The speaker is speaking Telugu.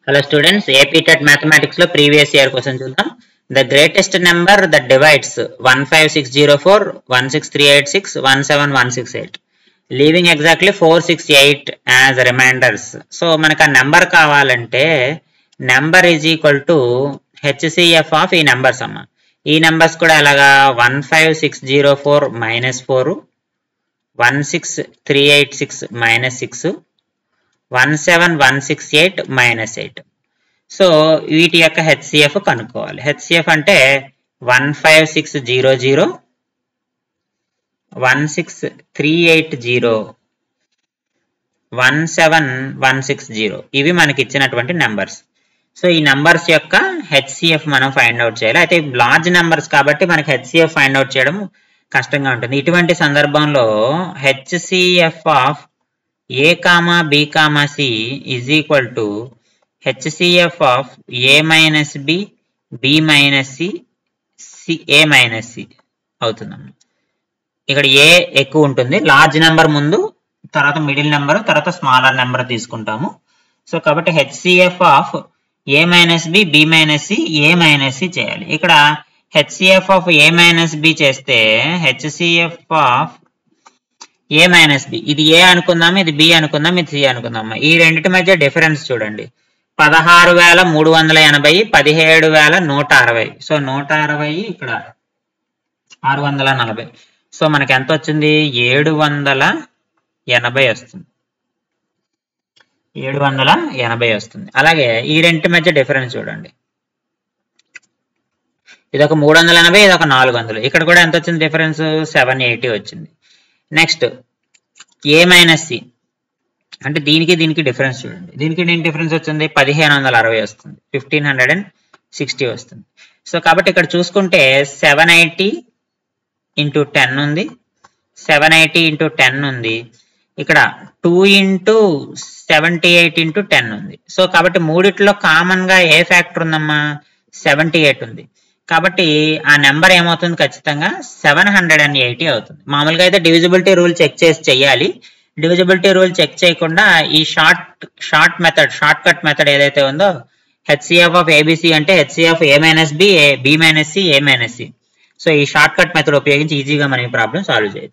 Hello students, AP TET Mathematics lo previous year question చూద్దాం. The greatest number that divides 15604, 16386, 17168, leaving exactly 468 as remainders. So మనకు ఆ నెంబర్ కావాలంటే number is equal to HCF of ఈ నెంబర్స్ అమ్మ. ఈ నెంబర్స్ కూడా అలాగా 15604 -4, 16386 -6, 17168 -8. సో వీటి యొక్క హెచ్సిఎఫ్ కనుక్కోవాలి. హెచ్సిఎఫ్ అంటే 15600, 16380, 17160 ఇవి మనకి ఇచ్చినటువంటి నెంబర్స్. సో ఈ నెంబర్స్ యొక్క హెచ్సిఎఫ్ మనం ఫైండ్ అవుట్ చేయాలి. అయితే లార్జ్ నెంబర్స్ కాబట్టి మనకి హెచ్సిఎఫ్ ఫైండ్ అవుట్ చేయడం కష్టంగా ఉంటుంది. ఇటువంటి సందర్భంలో HCF of A, B, C is equal to HCF of A minus B, B minus C, A minus C అవుతుందమ్మా. ఇక్కడ A ఎక్కువ ఉంటుంది, లార్జ్ నెంబర్ ముందు, తర్వాత మిడిల్ నెంబర్, తర్వాత స్మాలర్ నెంబర్ తీసుకుంటాము. సో కాబట్టి HCF of A minus B, B minus C, A minus C చేయాలి. ఇక్కడ HCF of A minus B చేస్తే HCF of A minus B, ఇది A అనుకుందాం, ఇది B అనుకుందాం, ఇది C అనుకుందాం. ఈ రెండింటి మధ్య డిఫరెన్స్ చూడండి, 16380, 17160. సో 160 ఇక్కడ 640. సో మనకి ఎంత వచ్చింది? 780 వస్తుంది. 780 వస్తుంది. అలాగే ఈ రెండింటి మధ్య డిఫరెన్స్ చూడండి, ఇదొక 380, ఇదొక 400. ఇక్కడ కూడా ఎంత వచ్చింది డిఫరెన్స్? 780 వచ్చింది. నెక్స్ట్ A మైనస్ సి అంటే దీనికి దీనికి డిఫరెన్స్ చూడండి, దీనికి దీనికి డిఫరెన్స్ వచ్చింది 1560 వస్తుంది, 1560 వస్తుంది. సో కాబట్టి ఇక్కడ చూసుకుంటే 780 × 10 ఉంది, 780 × 10 ఉంది, ఇక్కడ 2 × 78 × 10 ఉంది. సో కాబట్టి మూడిట్లో కామన్ గా ఏ ఫ్యాక్టర్ ఉందమ్మా? 78 ఉంది. కాబట్టి ఆ నెంబర్ ఏమవుతుంది? ఖచ్చితంగా 780 అవుతుంది. మామూలుగా అయితే డివిజిబిలిటీ రూల్ చెక్ చేసి చెయ్యాలి. డివిజిబిలిటీ రూల్ చెక్ చేయకుండా ఈ షార్ట్ కట్ మెథడ్ ఏదైతే ఉందో, హెచ్సిఎఫ్ ఆఫ్ ఏబిసి అంటే HCF A minus B, B minus C, A minus C. So ఈ షార్ట్ కట్ మెథడ్ ఉపయోగించి ఈజీగా మనం ఈ ప్రాబ్లం సాల్వ్ చేయొచ్చు.